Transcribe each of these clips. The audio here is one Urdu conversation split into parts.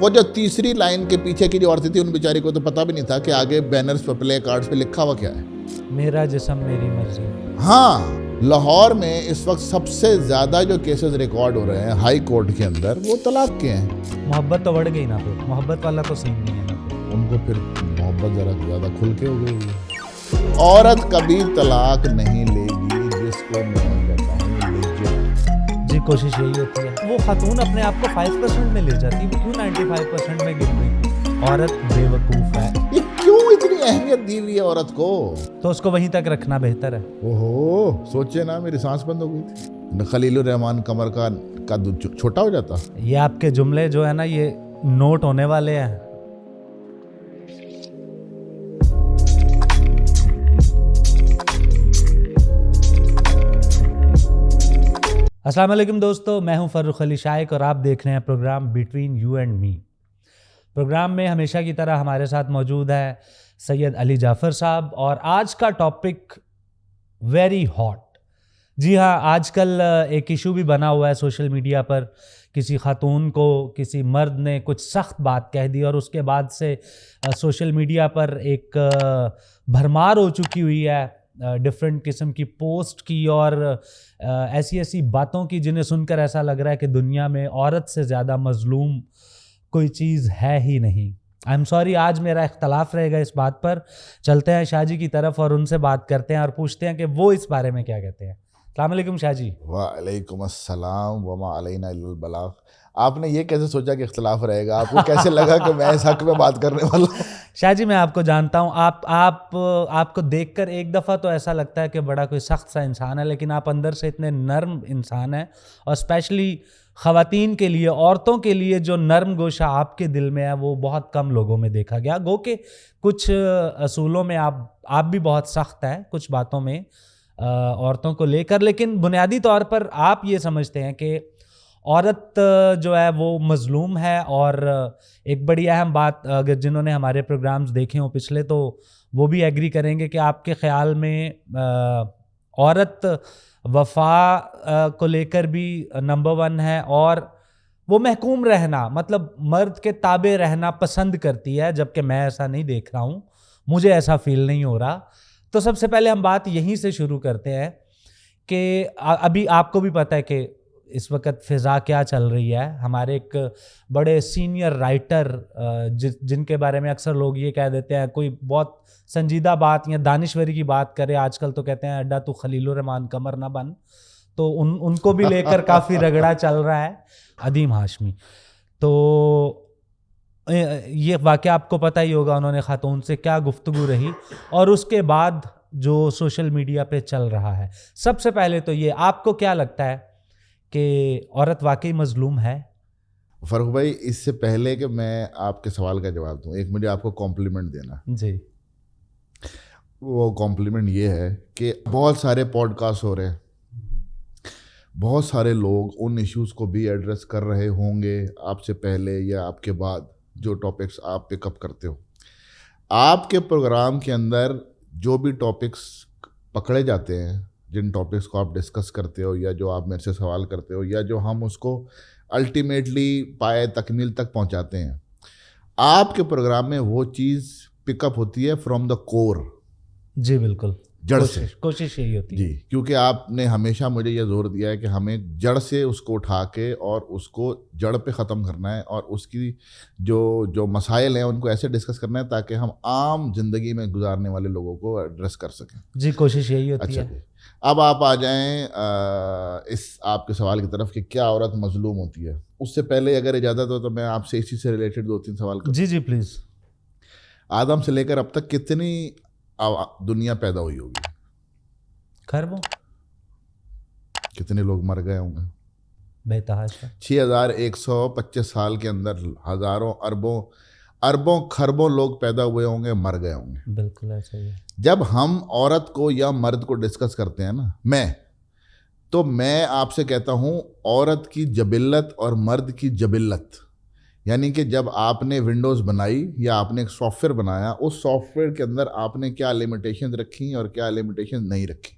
وہ جو تیسری لائن کے پیچھے کی جو عورتیں تھیں ان بیچاری کو تو پتہ بھی نہیں تھا کہ آگے بینرز پہ پلے کارڈز پہ لکھا ہوا کیا ہے. میرا جسم میری مرضی. ہاں لاہور میں اس وقت سب سے زیادہ جو کیسز ریکارڈ ہو رہے ہیں ہائی کورٹ کے اندر وہ طلاق کے ہیں. محبت تو بڑھ گئی نا پھر, محبت والا تو سین نہیں ہے نا پھر. ان کو پھر محبت ذرا زیادہ کھل کے ہو گئی. عورت کبھی طلاق نہیں لے گی جس کو میں کہتا ہوں لیجٹ. جی کوشش یہی ہوتی ہے. وہ خاتون اپنے آپ کو 5% میں لے جاتی, وہ کیوں 95% میں گر گئی؟ عورت بے وقوف ہے. یہ کیوں اتنی اہمیت دی ہوئی ہے عورت کو؟ تو اس کو وہیں تک رکھنا بہتر ہے. اوہو سوچے نا میری سانس بند ہو گئی تھی. خلیل الرحمان قمر کا قد چھوٹا ہو جاتا. یہ آپ کے جملے جو ہے نا یہ نوٹ ہونے والے ہیں. السلام علیکم دوستو, میں ہوں فرخ علی شائق اور آپ دیکھ رہے ہیں programme between you and me. Programme میں ہمیشہ کی طرح ہمارے ساتھ موجود ہے سید علی جعفر صاحب, اور آج کا ٹاپک ویری ہاٹ. جی ہاں, آج کل ایک ایشو بھی بنا ہوا ہے سوشل میڈیا پر. کسی خاتون کو کسی مرد نے کچھ سخت بات کہہ دی اور اس کے بعد سے سوشل میڈیا پر ایک بھرمار ہو چکی ہوئی ہے ڈفرینٹ قسم کی پوسٹ کی اور ایسی باتوں کی جنہیں سن کر ایسا لگ رہا ہے کہ دنیا میں عورت سے زیادہ مظلوم کوئی چیز ہے ہی نہیں. آئی ایم سوری, آج میرا اختلاف رہے گا اس بات پر. چلتے ہیں شاہ جی کی طرف اور ان سے بات کرتے ہیں اور پوچھتے ہیں کہ وہ اس بارے میں کیا کہتے ہیں. السلام علیکم شاہ جی. وعلیکم السلام وما علینا الا البلاغ. آپ نے یہ کیسے سوچا کہ اختلاف رہے گا؟ آپ کو کیسے لگا کہ میں اس حق میں بات کرنے والا ہوں؟ شاہ جی میں آپ کو جانتا ہوں, آپ کو دیکھ کر ایک دفعہ تو ایسا لگتا ہے کہ بڑا کوئی سخت سا انسان ہے, لیکن آپ اندر سے اتنے نرم انسان ہیں. اور اسپیشلی خواتین کے لیے, عورتوں کے لیے جو نرم گوشہ آپ کے دل میں ہے وہ بہت کم لوگوں میں دیکھا گیا. گو کہ کچھ اصولوں میں آپ بھی بہت سخت ہیں کچھ باتوں میں عورتوں کو لے کر, لیکن بنیادی طور پر آپ یہ سمجھتے ہیں کہ عورت جو ہے وہ مظلوم ہے. اور ایک بڑی اہم بات, اگر جنہوں نے ہمارے پروگرامز دیکھے ہوں پچھلے تو وہ بھی ایگری کریں گے کہ آپ کے خیال میں عورت وفا کو لے کر بھی نمبر 1 ہے, اور وہ محکوم رہنا مطلب مرد کے تابع رہنا پسند کرتی ہے, جبکہ میں ایسا نہیں دیکھ رہا ہوں, مجھے ایسا فیل نہیں ہو رہا. تو سب سے پہلے ہم بات یہیں سے شروع کرتے ہیں کہ ابھی آپ کو بھی پتہ ہے کہ اس وقت فضا کیا چل رہی ہے. ہمارے ایک بڑے سینئر رائٹر جن کے بارے میں اکثر لوگ یہ کہہ دیتے ہیں, کوئی بہت سنجیدہ بات یا دانشوری کی بات کرے آج کل تو کہتے ہیں اڈا تو خلیل الرحمان قمر نہ بن, تو ان کو بھی لے کر کافی رگڑا چل رہا ہے. عدیم ہاشمی, تو یہ واقعہ آپ کو پتہ ہی ہوگا انہوں نے خاتون سے کیا گفتگو رہی اور اس کے بعد جو سوشل میڈیا پہ چل رہا ہے. سب سے پہلے تو یہ, آپ کو کیا لگتا ہے کہ عورت واقعی مظلوم ہے؟ فرخ بھائی, اس سے پہلے کہ میں آپ کے سوال کا جواب دوں, ایک مجھے آپ کو کمپلیمنٹ دینا. جی. وہ کمپلیمنٹ یہ ہے کہ بہت سارے پوڈ کاسٹ ہو رہے ہیں, بہت سارے لوگ ان ایشوز کو بھی ایڈریس کر رہے ہوں گے آپ سے پہلے یا آپ کے بعد, جو ٹاپکس آپ پک اپ کرتے ہو. آپ کے پروگرام کے اندر جو بھی ٹاپکس پکڑے جاتے ہیں, جن ٹاپکس کو آپ ڈسکس کرتے ہو یا جو آپ میرے سے سوال کرتے ہو یا جو ہم اس کو الٹیمیٹلی پائے تکمیل تک پہنچاتے ہیں, آپ کے پروگرام میں وہ چیز پک اپ ہوتی ہے فرام دا کور. جی بالکل, جڑ سے. کوشش یہی ہوتی ہے جی, کیونکہ آپ نے ہمیشہ مجھے یہ زور دیا ہے کہ ہمیں جڑ سے اس کو اٹھا کے اور اس کو جڑ پہ ختم کرنا ہے, اور اس کی جو مسائل ہیں ان کو ایسے ڈسکس کرنا ہے تاکہ ہم عام زندگی میں گزارنے والے لوگوں کو ایڈریس کر سکیں. جی کوشش یہی ہوتی ہے. اچھا, اب آپ آ جائیں اس آپ کے سوال کی طرف کہ کیا عورت مظلوم ہوتی ہے. اس سے پہلے اگر اجازت ہو تو میں آپ سے اسی سے ریلیٹڈ 2-3 سوال کروں. جی پلیز. آدم سے لے کر اب تک کتنی دنیا پیدا ہوئی ہوگی؟ خربوں. کتنے لوگ مر گئے ہوں گے؟ بے تحاشا. 6125 سال کے اندر ہزاروں اربوں خربوں لوگ پیدا ہوئے ہوں گے, مر گئے ہوں گے. بالکل ایسا ہی ہے. جب ہم عورت کو یا مرد کو ڈسکس کرتے ہیں نا, میں آپ سے کہتا ہوں عورت کی جبلت اور مرد کی جبلت, یعنی کہ جب آپ نے ونڈوز بنائی یا آپ نے ایک سافٹ ویئر بنایا, اس سافٹ ویئر کے اندر آپ نے کیا لمیٹیشن رکھی اور کیا لمیٹیشن نہیں رکھی.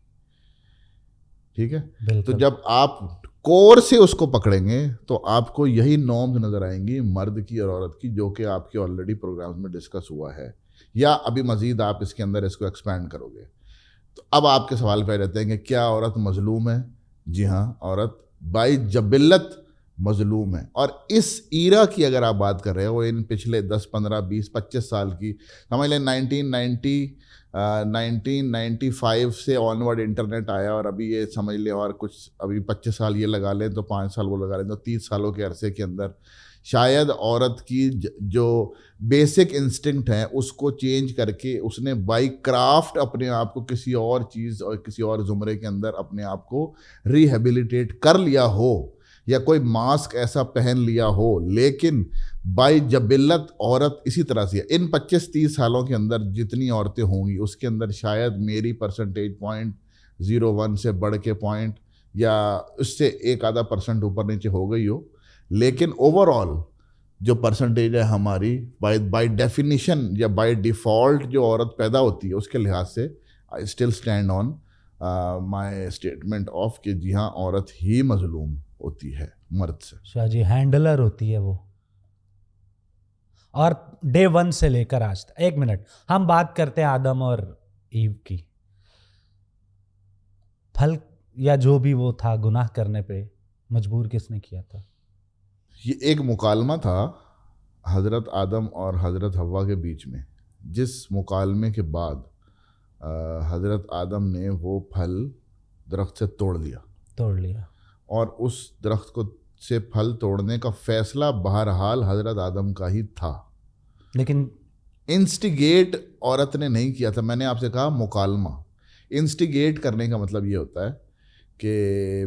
ٹھیک ہے, تو جب آپ کور سے اس کو پکڑیں گے تو آپ کو یہی نارمز نظر آئیں گی مرد کی اور عورت کی, جو کہ آپ کے آلریڈی پروگرامز میں ڈسکس ہوا ہے, یا ابھی مزید آپ اس کے اندر اس کو ایکسپینڈ کرو گے. تو اب آپ کے سوال پہ رہتے ہیں کہ کیا عورت مظلوم ہے؟ جی ہاں, عورت بائی جبلت مظلوم ہے. اور اس ایرا کی اگر آپ بات کر رہے ہو, ان پچھلے 10 15 20 25 سال کی, سمجھ لیں 1995 سے آنورڈ انٹرنیٹ آیا, اور ابھی یہ سمجھ لیں اور کچھ ابھی 25 سال یہ لگا لیں تو 5 سال وہ لگا لیں تو 30 سالوں کے عرصے کے اندر شاید عورت کی جو بیسک انسٹنکٹ ہیں اس کو چینج کر کے اس نے بائی کرافٹ اپنے آپ کو کسی اور چیز اور کسی اور زمرے کے اندر اپنے آپ کو ریہیبلیٹیٹ کر لیا ہو, یا کوئی ماسک ایسا پہن لیا ہو, لیکن بائی جبلت عورت اسی طرح سے. ان 25-30 سالوں کے اندر جتنی عورتیں ہوں گی اس کے اندر شاید میری پرسنٹیج 0.01 سے بڑھ کے پوائنٹ یا اس سے 1-2% اوپر نیچے ہو گئی ہو, لیکن اوور آل جو پرسنٹیج ہے ہماری بائی ڈیفینیشن یا بائی ڈیفالٹ جو عورت پیدا ہوتی ہے اس کے لحاظ سے I still stand on my statement of کہ جی ہاں عورت ہی مظلوم ہوتی ہے مرد سے. شاہ جی ہینڈلر ہوتی ہے وہ, اور ڈے 1 سے لے کر آج تک. ایک منٹ, ہم بات کرتے ہیں آدم اور ایو کی. پھل یا جو بھی وہ تھا گناہ کرنے پہ مجبور کس نے کیا تھا؟ یہ ایک مکالمہ تھا حضرت آدم اور حضرت حوا کے بیچ میں, جس مکالمے کے بعد حضرت آدم نے وہ پھل درخت سے توڑ لیا, اور اس درخت کو سے پھل توڑنے کا فیصلہ بہرحال حضرت آدم کا ہی تھا, لیکن انسٹیگیٹ عورت نے نہیں کیا تھا. میں نے آپ سے کہا مکالمہ, انسٹیگیٹ کرنے کا مطلب یہ ہوتا ہے کہ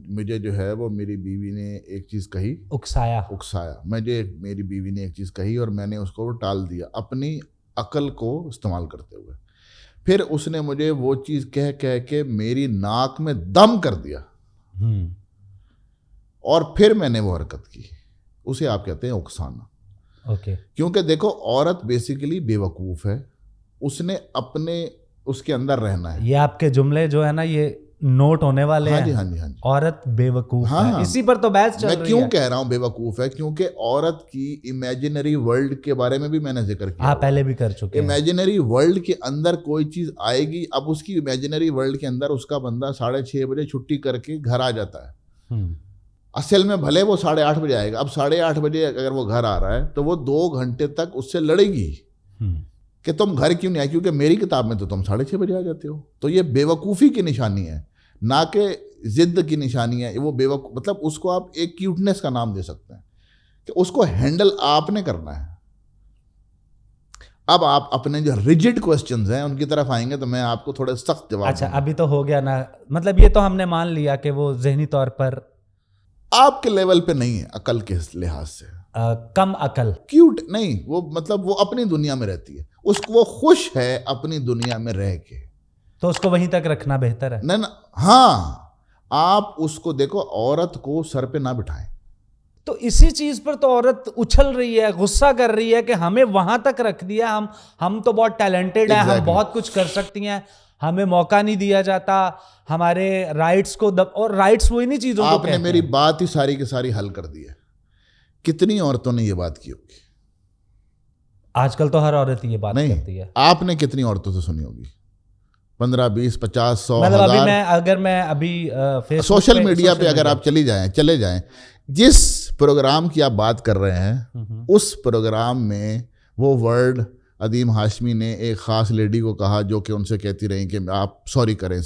مجھے جو ہے وہ میری بیوی نے ایک چیز کہی, اکسایا, مجھے میری بیوی نے ایک چیز کہی اور میں نے اس کو ٹال دیا اپنی عقل کو استعمال کرتے ہوئے. پھر اس نے مجھے وہ چیز کہہ کے میری ناک میں دم کر دیا, اور پھر میں نے وہ حرکت کی. اسے آپ کہتے ہیں اکسانا. اوکے. کیونکہ دیکھو عورت بیسیکلی بے وقوف ہے, اس نے اپنے اس کے اندر رہنا ہے. یہ آپ کے جملے جو ہے نا یہ نوٹ ہونے والے ہیں. ہاں جی. عورت بے وقوف ہے, اسی پر تو بحث چل رہی ہے. میں کیوں کہہ رہا ہوں بے وقوف ہے؟ کیونکہ عورت کی امیجنری ورلڈ کے بارے میں بھی میں نے ذکر کیا. آپ پہلے بھی کر چکے ہیں. امیجنری ورلڈ کے اندر کوئی چیز آئے گی, اب اس کی امیجنری ورلڈ کے اندر اس کا بندہ 6:30 بجے چھٹی کر کے گھر آ جاتا ہے. اصل میں بھلے وہ 8:30 بجے آئے گا, اب 8:30 بجے اگر وہ گھر آ رہا ہے تو وہ 2 گھنٹے تک اس سے لڑے گی کہ تم گھر کیوں نہیں آئے, کیونکہ میری کتاب میں تو تم 6:30 بجے آ جاتے ہو. تو یہ بے وقوفی کی نشانی ہے, نہ کہ ضد کی نشانی ہے. وہ مطلب اس کو آپ ایک کیوٹنس کا نام دے سکتے ہیں کہ اس کو ہینڈل آپ نے کرنا ہے. اب آپ اپنے جو ریجڈ کوسچنز ہیں ان کی طرف آئیں گے تو میں آپ کو تھوڑے سخت جواب. اچھا ابھی تو ہو گیا نا, مطلب یہ تو ہم نے مان لیا کہ وہ ذہنی طور پر آپ کے لیول پہ نہیں ہے عقل کے لحاظ سے, کم عقل, کیوٹ نہیں, وہ مطلب وہ اپنی دنیا میں رہتی ہے, اس کو وہ خوش ہے اپنی دنیا میں رہ کے, تو اس کو وہیں تک رکھنا بہتر ہے. نہیں ہاں, آپ اس کو دیکھو عورت کو سر پہ نہ بٹھائیں. تو اسی چیز پر تو عورت اچھل رہی ہے, غصہ کر رہی ہے کہ ہمیں وہاں تک رکھ دیا. ہم تو بہت ٹیلنٹڈ ہیں, ہم بہت کچھ کر سکتی ہیں, ہمیں موقع نہیں دیا جاتا, ہمارے رائٹس کو اور رائٹس وہی نہیں چیزوں کو. آپ نے میری بات ہی ساری کی ساری حل کر دی ہے. کتنی عورتوں نے یہ بات کی ہوگی؟ آج کل تو ہر عورت یہ بات کرتی ہے. آپ نے کتنی عورتوں سے سنی ہوگی؟ 15 20 50 100 مطلب ہزار. ابھی سوشل میڈیا پہ اگر آپ چلے جائیں, جس پروگرام کی آپ بات کر رہے ہیں اس پروگرام میں وہ ورڈ عدیم ہاشمی نے ایک خاص لیڈی کو کہا جو کہ ان سے کہتی رہی کہ آپ سوری کریں.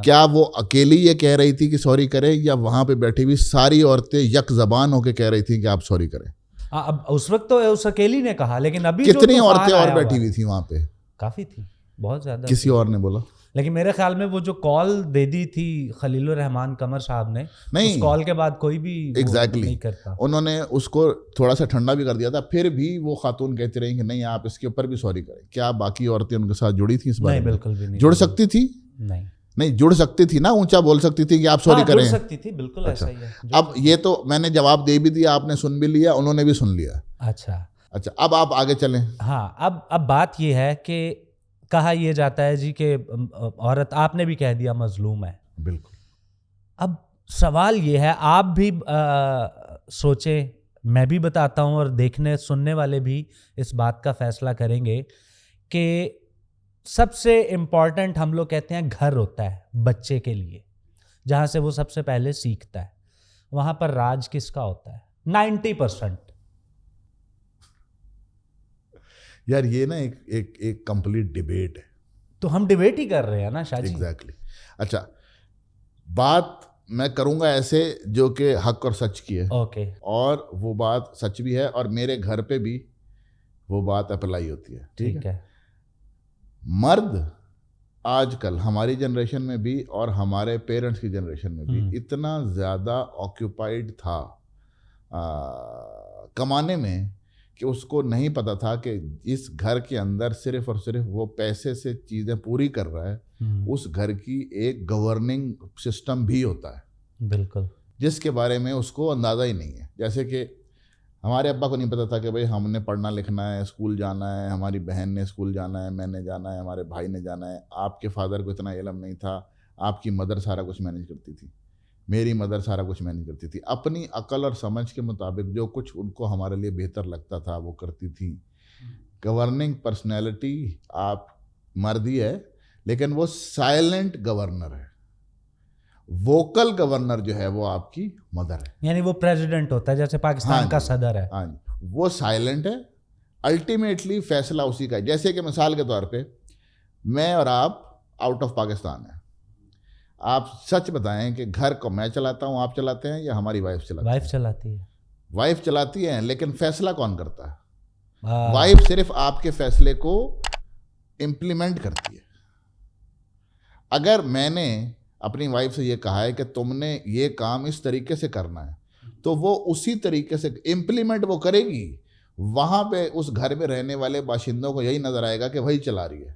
کیا وہ اکیلی یہ کہہ رہی تھی کہ سوری کریں, یا وہاں پہ بیٹھی ہوئی ساری عورتیں یک زبان ہو کے کہہ رہی تھیں کہ آپ سوری کریں؟ اب اس وقت تو اس اکیلی نے کہا, لیکن ابھی کتنی عورتیں اور بیٹھی ہوئی تھیں وہاں پہ؟ کافی تھی, بہت زیادہ. کسی اور نے بولا؟ لیکن میرے خیال میں وہ جو کال دے دی تھی خلیل الرحمان قمر صاحب نے, اس کال کے بعد کوئی بھی نہیں کرتا. انہوں نے اس کو تھوڑا سا ٹھنڈا بھی کر دیا تھا, پھر بھی وہ خاتون کہتی رہی کہ نہیں آپ اس کے اوپر بھی سوری کریں. کیا باقی عورتیں ان کے ساتھ جڑی تھیں اس بارے میں؟ بالکل بھی نہیں. جڑ سکتی تھی؟ نہیں جڑ سکتی تھی نا, اونچا بول سکتی تھی کہ آپ سوری کریں. جڑ سکتی تھی, بالکل ایسا ہی ہے. اب یہ تو میں نے جواب دے بھی دیا, آپ نے سن بھی لیا, انہوں نے بھی سن لیا. اچھا اب آپ آگے چلیں. ہاں, اب بات یہ ہے کہ کہا یہ جاتا ہے جی کہ عورت, آپ نے بھی کہہ دیا, مظلوم ہے. بالکل. اب سوال یہ ہے, آپ بھی سوچیں, میں بھی بتاتا ہوں, اور دیکھنے سننے والے بھی اس بات کا فیصلہ کریں گے کہ سب سے امپورٹنٹ ہم لوگ کہتے ہیں گھر ہوتا ہے بچے کے لیے, جہاں سے وہ سب سے پہلے سیکھتا ہے. وہاں پر راج کس کا ہوتا ہے؟ 90%. یار یہ نا ایک کمپلیٹ ڈیبیٹ ہے. تو ہم ڈیبیٹ ہی کر رہے ہیں نا شاہ جی. ایگزیکٹلی. اچھا, بات میں کروں گا ایسے جو کہ حق اور سچ کی ہے, اوکے, اور وہ بات سچ بھی ہے, اور میرے گھر پہ بھی وہ بات اپلائی ہوتی ہے. ٹھیک ہے. مرد آج کل ہماری جنریشن میں بھی اور ہمارے پیرنٹس کی جنریشن میں بھی اتنا زیادہ آکیوپائڈ تھا کمانے میں کہ اس کو نہیں پتا تھا کہ اس گھر کے اندر صرف اور صرف وہ پیسے سے چیزیں پوری کر رہا ہے, اس گھر کی ایک گورننگ سسٹم بھی ہوتا ہے. بالکل. جس کے بارے میں اس کو اندازہ ہی نہیں ہے. جیسے کہ ہمارے ابا کو نہیں پتا تھا کہ بھائی ہم نے پڑھنا لکھنا ہے, اسکول جانا ہے, ہماری بہن نے اسکول جانا ہے, میں نے جانا ہے, ہمارے بھائی نے جانا ہے. آپ کے فادر کو اتنا علم نہیں تھا, آپ کی مدر سارا کچھ مینیج کرتی تھی, میری مدر سارا کچھ مینیج کرتی تھی. اپنی عقل اور سمجھ کے مطابق جو کچھ ان کو ہمارے لیے بہتر لگتا تھا وہ کرتی تھی. گورننگ پرسنالٹی آپ مردی ہے, لیکن وہ سائلنٹ گورنر ہے. ووکل گورنر جو ہے وہ آپ کی مدر ہے. یعنی وہ پریزیڈنٹ ہوتا ہے جیسے پاکستان کا صدر ہے. ہاں جی, وہ سائلنٹ ہے, الٹیمیٹلی فیصلہ اسی کا ہے. جیسے کہ مثال کے طور پہ میں اور آپ آؤٹ آف پاکستان ہیں, آپ سچ بتائیں کہ گھر کو میں چلاتا ہوں, آپ چلاتے ہیں, یا ہماری وائف چلاتی ہے؟ وائف چلاتی ہے. وائف چلاتی ہے, لیکن فیصلہ کون کرتا ہے؟ وائف صرف آپ کے فیصلے کو امپلیمنٹ کرتی ہے. اگر میں نے اپنی وائف سے یہ کہا ہے کہ تم نے یہ کام اس طریقے سے کرنا ہے, تو وہ اسی طریقے سے امپلیمنٹ وہ کرے گی. وہاں پہ اس گھر میں رہنے والے باشندوں کو یہی نظر آئے گا کہ وہی چلا رہی ہے,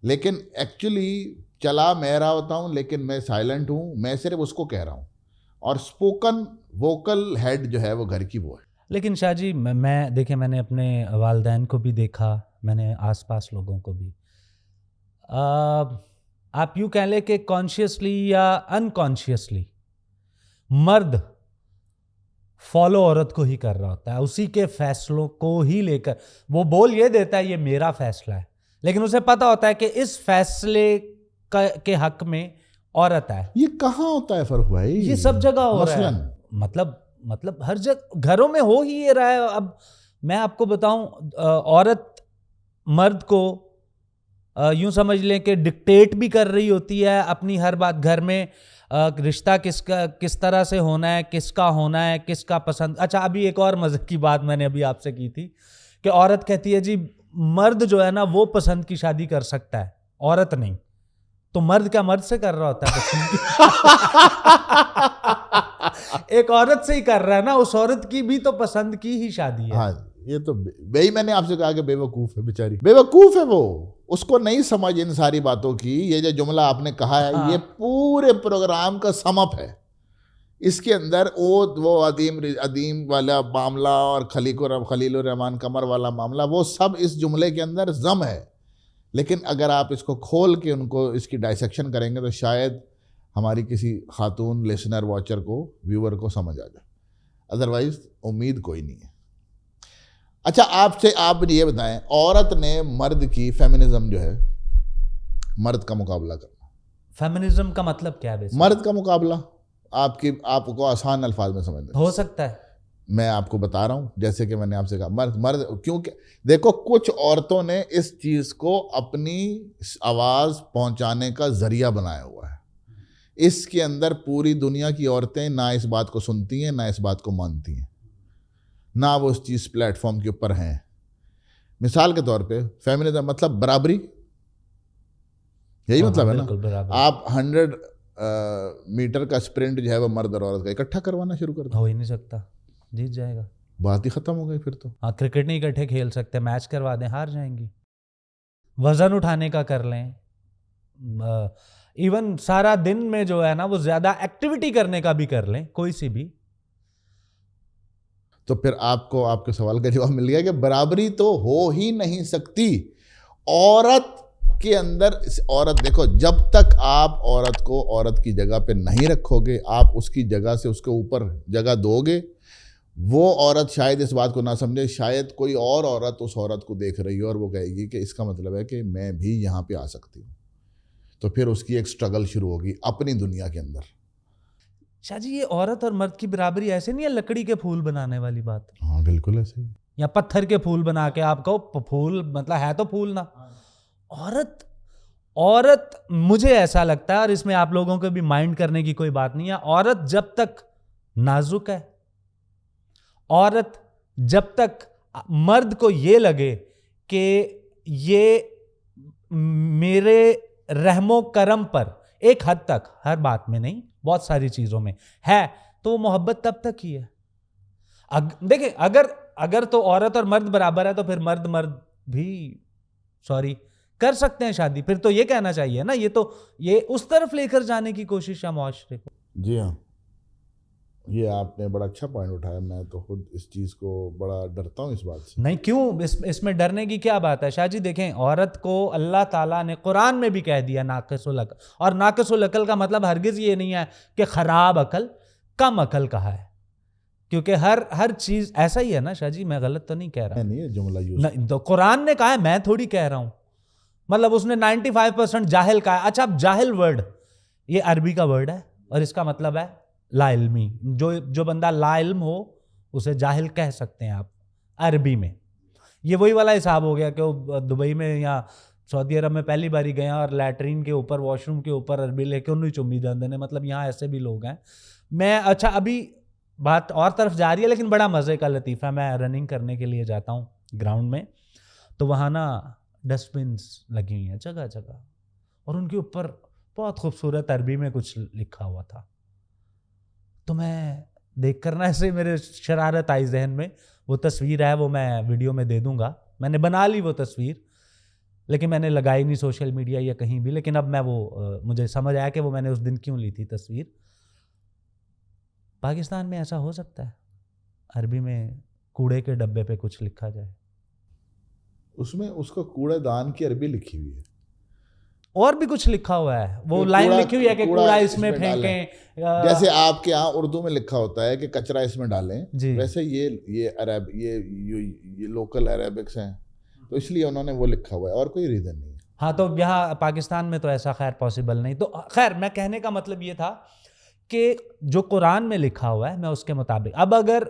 لیکن ایکچولی چلا میں رہا ہوتا ہوں, لیکن میں سائلنٹ ہوں, میں صرف اس کو کہہ رہا ہوں. اور اسپوکن ووکل ہیڈ جو ہے وہ گھر کی وہ ہے. لیکن شاہ جی میں دیکھیں, میں نے اپنے والدین کو بھی دیکھا, میں نے آس پاس لوگوں کو بھی, آپ یوں کہہ لیں کہ کانشیسلی یا انکانشیسلی مرد فالو عورت کو ہی کر رہا ہوتا ہے, اسی کے فیصلوں کو ہی لے کر. وہ بول یہ دیتا ہے یہ میرا فیصلہ ہے, لیکن اسے پتا ہوتا ہے کہ اس فیصلے کے حق میں عورت ہے. یہ کہاں ہوتا ہے فرق بھائی؟ یہ سب جگہ ہو رہا ہے. مطلب ہر جگہ گھروں میں ہو ہی یہ رہا ہے. اب میں آپ کو بتاؤں, عورت مرد کو یوں سمجھ لیں کہ ڈکٹیٹ بھی کر رہی ہوتی ہے اپنی ہر بات. گھر میں رشتہ کس طرح سے ہونا ہے, کس کا ہونا ہے, کس کا پسند. اچھا, ابھی ایک اور مزے کی بات میں نے ابھی آپ سے کی تھی کہ عورت کہتی ہے جی مرد جو ہے نا وہ پسند کی شادی کر سکتا ہے, عورت نہیں. تو مرد کیا مرد سے کر رہا ہوتا ہے پسند ایک عورت سے ہی کر رہا ہے نا, اس عورت کی بھی تو پسند کی ہی شادی ہے. ہاں, یہ تو بھائی میں نے آپ سے کہا کہ بے وقوف ہے بیچاری, بے وقوف ہے وہ, اس کو نہیں سمجھ ان ساری باتوں کی. یہ جو جملہ آپ نے کہا ہے یہ پورے پروگرام کا سم اپ ہے. اس کے اندر وہ عدیم والا معاملہ اور خلیل الرحمان قمر والا معاملہ, وہ سب اس جملے کے اندر ضم ہے. لیکن اگر آپ اس کو کھول کے ان کو اس کی ڈائسیکشن کریں گے تو شاید ہماری کسی خاتون لسنر واچر کو ویور کو سمجھ آ جائے, ادروائز امید کوئی نہیں ہے. اچھا, آپ یہ بتائیں, عورت نے مرد کی فیمنزم جو ہے, مرد کا مقابلہ کرنا. فیمنزم کا مطلب کیا ہے؟ مرد کا مقابلہ آپ کو آسان الفاظ میں سمجھنا ہو سکتا ہے. میں آپ کو بتا رہا ہوں, جیسے کہ میں نے آپ سے کہا مرد کیونکہ دیکھو کچھ عورتوں نے اس چیز کو اپنی آواز پہنچانے کا ذریعہ بنایا ہوا ہے. اس کے اندر پوری دنیا کی عورتیں نہ اس بات کو سنتی ہیں, نہ اس بات کو مانتی ہیں, نہ وہ اس چیز پلیٹ فارم کے اوپر ہیں. مثال کے طور پہ فیمنزم مطلب برابری, یہی مطلب ہے نا. آپ 100 میٹر کا اسپرنٹ جو ہے وہ مرد اور عورت کا اکٹھا کروانا شروع کر دو, ہو ہی نہیں سکتا, جیت جائے گا, بات ہی ختم ہو گئی پھر تو. ہاں, کرکٹ نہیں اکٹھے کھیل سکتے, میچ کروا دیں ہار جائیں گی. وزن اٹھانے کا کر لیں, ایون سارا دن میں جو ہے نا وہ زیادہ ایکٹیویٹی کرنے کا بھی کر لیں, کوئی سی بھی. تو پھر آپ کو آپ کے سوال کا جواب مل گیا کہ برابری تو ہو ہی نہیں سکتی. عورت کے اندر عورت, دیکھو جب تک آپ عورت کو عورت کی جگہ پہ نہیں رکھو گے, آپ اس کی جگہ سے اس کے اوپر جگہ دو گے, وہ عورت شاید اس بات کو نہ سمجھے, شاید کوئی اور عورت اس عورت کو دیکھ رہی ہے اور وہ کہے گی کہ اس کا مطلب ہے کہ میں بھی یہاں پہ آ سکتی ہوں, تو پھر اس کی ایک سٹرگل شروع ہوگی اپنی دنیا کے اندر. شاہ جی یہ عورت اور مرد کی برابری ایسے نہیں ہے لکڑی کے پھول بنانے والی بات؟ ہاں بالکل ایسے ہی, یا پتھر کے پھول بنا کے آپ کہو پھول مطلب ہے تو پھول نا. عورت مجھے ایسا لگتا ہے, اور اس میں آپ لوگوں کو بھی مائنڈ کرنے کی کوئی بات نہیں ہے, عورت جب تک نازک ہے, عورت جب تک مرد کو یہ لگے کہ یہ میرے رحم و کرم پر ایک حد تک, ہر بات میں نہیں, بہت ساری چیزوں میں ہے, تو وہ محبت تب تک ہی ہے. دیکھیں اگر تو عورت اور مرد برابر ہے تو پھر مرد بھی کر سکتے ہیں شادی, پھر تو یہ کہنا چاہیے نا, یہ اس طرف لے کر جانے کی کوشش ہے معاشرے کو. جی ہاں, یہ آپ نے بڑا اچھا پوائنٹ اٹھایا, میں تو خود اس چیز کو بڑا ڈرتا ہوں اس بات سے. نہیں کیوں, اس میں ڈرنے کی کیا بات ہے شاہ جی؟ دیکھیں عورت کو اللہ تعالیٰ نے قرآن میں بھی کہہ دیا ناقص العقل, اور ناقص العقل کا مطلب ہرگز یہ نہیں ہے کہ خراب عقل, کم عقل کہا ہے, کیونکہ ہر چیز ایسا ہی ہے نا شاہ جی, میں غلط تو نہیں کہہ رہا. نہیں جملہ یوز تو قرآن نے کہا ہے, میں تھوڑی کہہ رہا ہوں, مطلب اس نے 95% جاہل کہا ہے. اچھا اب جاہل ورڈ یہ عربی کا ورڈ ہے اور اس کا مطلب ہے لا علمی, جو بندہ لا علم ہو اسے جاہل کہہ سکتے ہیں آپ عربی میں. یہ وہی والا حساب ہو گیا کہ وہ دبئی میں یا سعودی عرب میں پہلی باری گئے اور لیٹرین کے اوپر واش روم کے اوپر عربی لے کے انہیں چمی جاندے نے, مطلب یہاں ایسے بھی لوگ ہیں. میں اچھا ابھی بات اور طرف جا رہی ہے لیکن بڑا مزے کا لطیفہ, میں رننگ کرنے کے لیے جاتا ہوں گراؤنڈ میں, تو وہاں نا ڈسٹ بنس لگی ہوئی ہیں جگہ جگہ, اور ان کے اوپر بہت خوبصورت عربی میں کچھ لکھا ہوا تھا. تو میں دیکھ کر نا ایسے میرے شرارت آئی ذہن میں, وہ تصویر ہے, وہ میں ویڈیو میں دے دوں گا, میں نے بنا لی وہ تصویر, لیکن میں نے لگائی نہیں سوشل میڈیا یا کہیں بھی. لیکن اب میں مجھے سمجھ آیا کہ وہ میں نے اس دن کیوں لی تھی تصویر. پاکستان میں ایسا ہو سکتا ہے عربی میں کوڑے کے ڈبے پہ کچھ لکھا جائے؟ اس میں اس کا کوڑے دان کی عربی لکھی ہوئی ہے, اور بھی کچھ لکھا ہوا ہے, وہ لائن لکھی ہوئی ہے کہ کوڑا اس میں پھینکیں, جیسے آپ کے ہاں اردو میں لکھا ہوتا ہے کہ کچرا اس میں ڈالیں, جی ویسے یہ لوکل عربکس ہیں تو اس لیے انہوں نے وہ لکھا ہوا ہے, اور کوئی ریزن نہیں ہے. ہاں تو یہاں پاکستان میں تو ایسا خیر پاسبل نہیں. تو خیر میں کہنے کا مطلب یہ تھا کہ جو قرآن میں لکھا ہوا ہے میں اس کے مطابق, اب اگر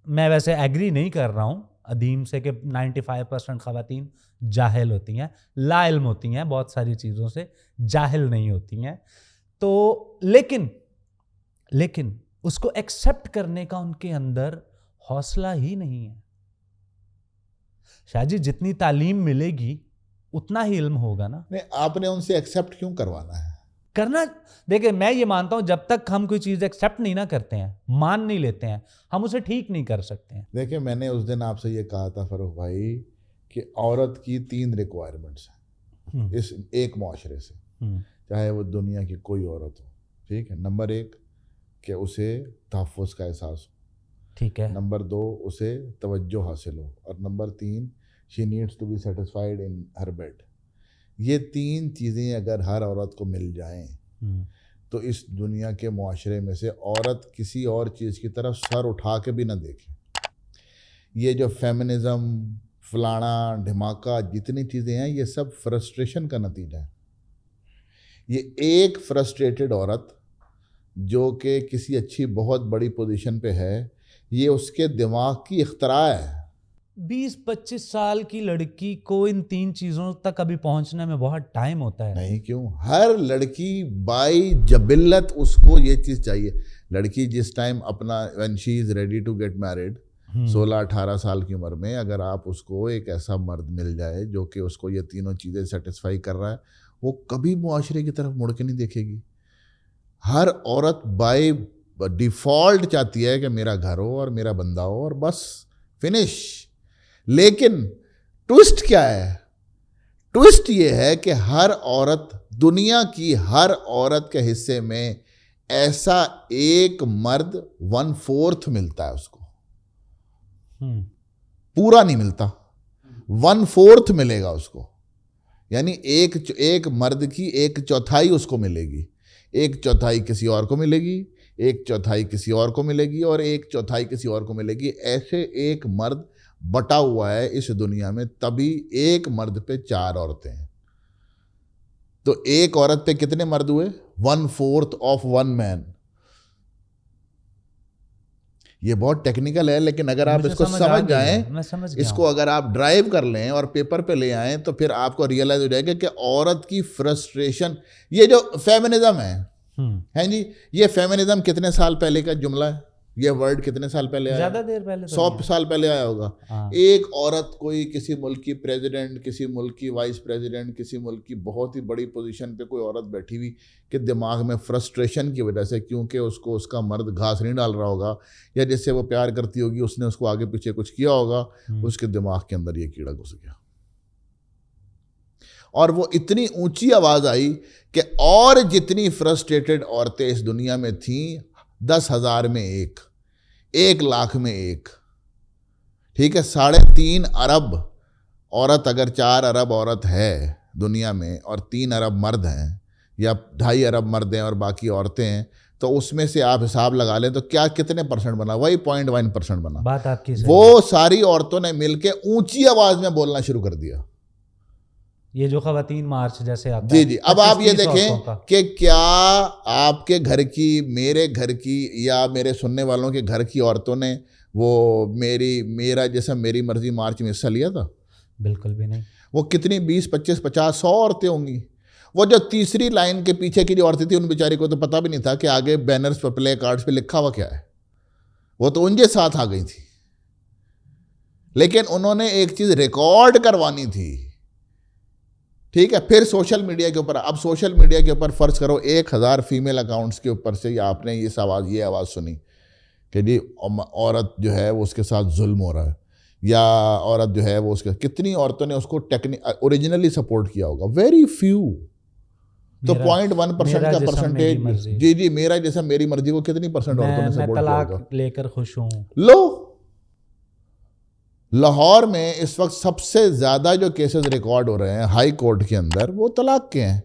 میں ویسے ایگری نہیں کر رہا ہوں ادیم سے کہ 95% خواتین جاہل ہوتی ہیں, لا علم ہوتی ہیں, بہت ساری چیزوں سے جاہل نہیں ہوتی ہیں, تو لیکن اس کو ایکسیپٹ کرنے کا ان کے اندر حوصلہ ہی نہیں ہے. شاہ جی جتنی تعلیم ملے گی اتنا ہی علم ہوگا نا. نہیں, آپ نے ان سے ایکسیپٹ کیوں کروانا ہے؟ کرنا, دیکھیں میں یہ مانتا ہوں جب تک ہم کوئی چیز ایکسیپٹ نہیں نہ کرتے ہیں, مان نہیں لیتے ہیں, ہم اسے ٹھیک نہیں کر سکتے ہیں. دیکھیں میں نے اس دن آپ سے یہ کہا تھا فاروق بھائی کہ عورت کی 3 ریکوائرمنٹس ہیں اس ایک معاشرے سے, چاہے وہ دنیا کی کوئی عورت ہو, ٹھیک ہے. نمبر 1 کہ اسے تحفظ کا احساس ہو, ٹھیک ہے. نمبر 2 اسے توجہ حاصل ہو, اور number 3 she needs to be satisfied in her bed. یہ 3 چیزیں اگر ہر عورت کو مل جائیں تو اس دنیا کے معاشرے میں سے عورت کسی اور چیز کی طرف سر اٹھا کے بھی نہ دیکھے. یہ جو فیمنزم فلانا دھماکہ جتنی چیزیں ہیں یہ سب فرسٹریشن کا نتیجہ ہے. یہ ایک فرسٹریٹڈ عورت جو کہ کسی اچھی بہت بڑی پوزیشن پہ ہے, یہ اس کے دماغ کی اختراع ہے. 20-25 سال کی لڑکی کو ان 3 چیزوں تک ابھی پہنچنے میں بہت ٹائم ہوتا ہے. نہیں کیوں, ہر لڑکی بائی جبلت اس کو یہ چیز چاہیے. لڑکی جس ٹائم اپنا when she is ready to get married 16-18 سال کی عمر میں, اگر آپ اس کو ایک ایسا مرد مل جائے جو کہ اس کو یہ تینوں چیزیں سیٹسفائی کر رہا ہے, وہ کبھی معاشرے کی طرف مڑ کے نہیں دیکھے گی. ہر عورت بائی ڈیفالٹ چاہتی ہے کہ میرا گھر ہو اور میرا بندہ ہو اور بس فنش. لیکن ٹوسٹ کیا ہے؟ ٹوسٹ یہ ہے کہ ہر عورت, دنیا کی ہر عورت کے حصے میں ایسا ایک مرد 1/4 ملتا ہے اس کو, پورا نہیں ملتا, 1/4 ملے گا اس کو. یعنی ایک مرد کی ایک چوتھائی اس کو ملے گی, ایک چوتھائی کسی اور کو ملے گی, ایک چوتھائی کسی اور کو ملے گی, اور ایک چوتھائی کسی اور کو ملے گی. ایسے ایک مرد بٹا ہوا ہے اس دنیا میں, تبھی ایک مرد پہ 4 عورتیں ہیں. تو ایک عورت پہ کتنے مرد ہوئے؟ 1/4 آف 1 مین. یہ بہت ٹیکنیکل ہے, لیکن اگر آپ اس کو سمجھ جائیں, اس کو اگر آپ ڈرائیو کر لیں اور پیپر پہ لے آئیں, تو پھر آپ کو ریئلائز ہو جائے گا کہ عورت کی فرسٹریشن, یہ جو فیمنزم ہے جی, یہ فیمنزم کتنے سال پہلے کا جملہ ہے؟ یہ ورڈ کتنے سال پہلے آیا؟ زیادہ دیر پہلے, 100 سال پہلے آیا ہوگا. ایک عورت, کوئی کسی ملک کی پریزیڈنٹ, کسی ملک کی وائس پریزیڈنٹ, کسی ملک کی بہت ہی بڑی پوزیشن پہ کوئی عورت بیٹھی ہوئی کہ دماغ میں فرسٹریشن کی وجہ سے, کیونکہ اس کو اس کا مرد گھاس نہیں ڈال رہا ہوگا, یا جس سے وہ پیار کرتی ہوگی اس نے اس کو آگے پیچھے کچھ کیا ہوگا, اس کے دماغ کے اندر یہ کیڑا گھس گیا, اور وہ اتنی اونچی آواز آئی کہ اور جتنی فرسٹریٹڈ عورتیں اس دنیا میں تھیں, 10,000 میں 1 لاکھ میں 1, ٹھیک ہے, 3.5 ارب عورت, اگر 4 ارب عورت ہے دنیا میں اور 3 ارب مرد ہیں, یا 2.5 ارب مرد ہیں اور باقی عورتیں ہیں, تو اس میں سے آپ حساب لگا لیں تو کیا کتنے پرسنٹ بنا؟ وہی 0.1% بنا. بات آپ کی وہ ساری عورتوں نے مل کے اونچی آواز میں بولنا شروع کر دیا. یہ جو خواتین مارچ جیسے آتا ہے, جی, اب آپ یہ دیکھیں کہ کیا آپ کے گھر کی, میرے گھر کی, یا میرے سننے والوں کے گھر کی عورتوں نے وہ میرا جیسا میری مرضی مارچ میں حصہ لیا تھا؟ بالکل بھی نہیں. وہ کتنی 20, 25, 50, 100 عورتیں ہوں گی. وہ جو تیسری لائن کے پیچھے کی جو عورتیں تھیں, ان بیچاری کو تو پتہ بھی نہیں تھا کہ آگے بینرز پر, پلے کارڈز پہ لکھا ہوا کیا ہے. وہ تو ان کے ساتھ آ گئی تھی, لیکن انہوں نے ایک چیز ریکارڈ کروانی تھی, ٹھیک ہے. پھر سوشل میڈیا کے اوپر, اب سوشل میڈیا کے اوپر فرض کرو 1000 فیمیل اکاؤنٹس کے اوپر سے آپ نے یہ آواز سنی کہ جی عورت جو ہے وہ اس کے ساتھ ظلم ہو رہا ہے, یا عورت جو ہے وہ اس کے, کتنی عورتوں نے اس کو اوریجنلی سپورٹ کیا ہوگا؟ Very few. تو 0.1% کا پرسنٹیج, جی میرا جیسا میری مرضی کو کتنی پرسنٹ عورتوں نے سپورٹ کیا ہوگا؟ لے کر خوش ہوں. لو, لاہور میں اس وقت سب سے زیادہ جو کیسز ریکارڈ ہو رہے ہیں ہائی کورٹ کے اندر, وہ طلاق کے ہیں,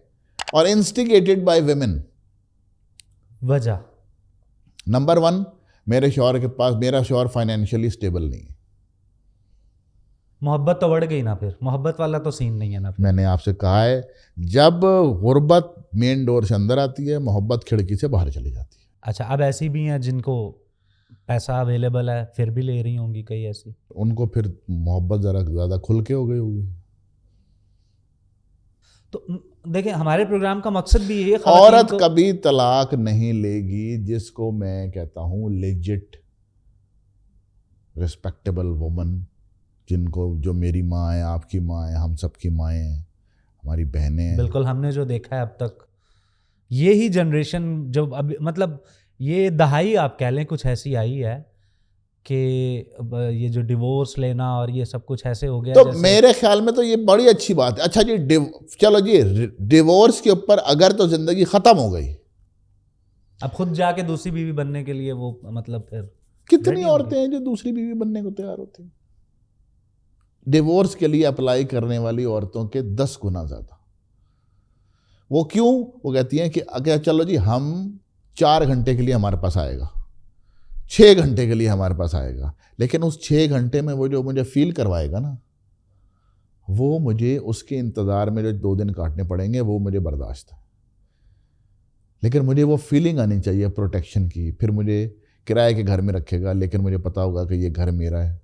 اور انسٹیگیٹڈ بائی ویمن. وجہ نمبر 1, میرے شوہر کے پاس, میرا شوہر فائنینشلی اسٹیبل نہیں ہے. محبت تو بڑھ گئی نا, پھر محبت والا تو سین نہیں ہے نا. میں نے آپ سے کہا ہے, جب غربت مین ڈور سے اندر آتی ہے, محبت کھڑکی سے باہر چلی جاتی ہے. اچھا, اب ایسی بھی ہیں جن کو پیسہ اویلیبل ہے پھر بھی لے رہی ہوں گی کئی ایسی, ان کو پھر محبت ذرا زیادہ کھل کے ہو گئی ہوگی. تو دیکھیں ہمارے پروگرام کا مقصد بھی یہ, عورت کبھی طلاق نہیں لے گی جس کو میں کہتا ہوں لیجٹ ریسپیکٹیبل وومن, جن کو, جو میری ماں ہے, آپ کی ماں ہے, ہم سب کی مائیں ہیں, ہماری بہنیں ہیں. بالکل, ہم نے جو دیکھا ہے اب تک, یہی جنریشن جو اب مطلب یہ دہائی آپ کہہ لیں کچھ ایسی آئی ہے کہ یہ جو ڈیورس لینا اور یہ سب کچھ ایسے ہو گیا. تو میرے خیال میں تو یہ بڑی اچھی بات ہے. اچھا جی, چلو جی, ڈیورس کے اوپر اگر تو زندگی ختم ہو گئی, اب خود جا کے دوسری بیوی بننے کے لیے وہ مطلب پھر کتنی عورتیں ہیں جو دوسری بیوی بننے کو تیار ہوتی ہیں؟ ڈیورس کے لیے اپلائی کرنے والی عورتوں کے 10 گنا زیادہ. وہ کیوں؟ وہ کہتی ہیں کہ اگر چلو جی ہم 4 گھنٹے کے لیے ہمارے پاس آئے گا, 6 گھنٹے کے لیے ہمارے پاس آئے گا, لیکن اس 6 گھنٹے میں وہ جو مجھے فیل کروائے گا نا, وہ مجھے اس کے انتظار میں جو 2 دن کاٹنے پڑیں گے وہ مجھے برداشت ہے, لیکن مجھے وہ فیلنگ آنی چاہیے پروٹیکشن کی. پھر مجھے کرائے کے گھر میں رکھے گا, لیکن مجھے پتا ہوگا کہ یہ گھر میرا ہے,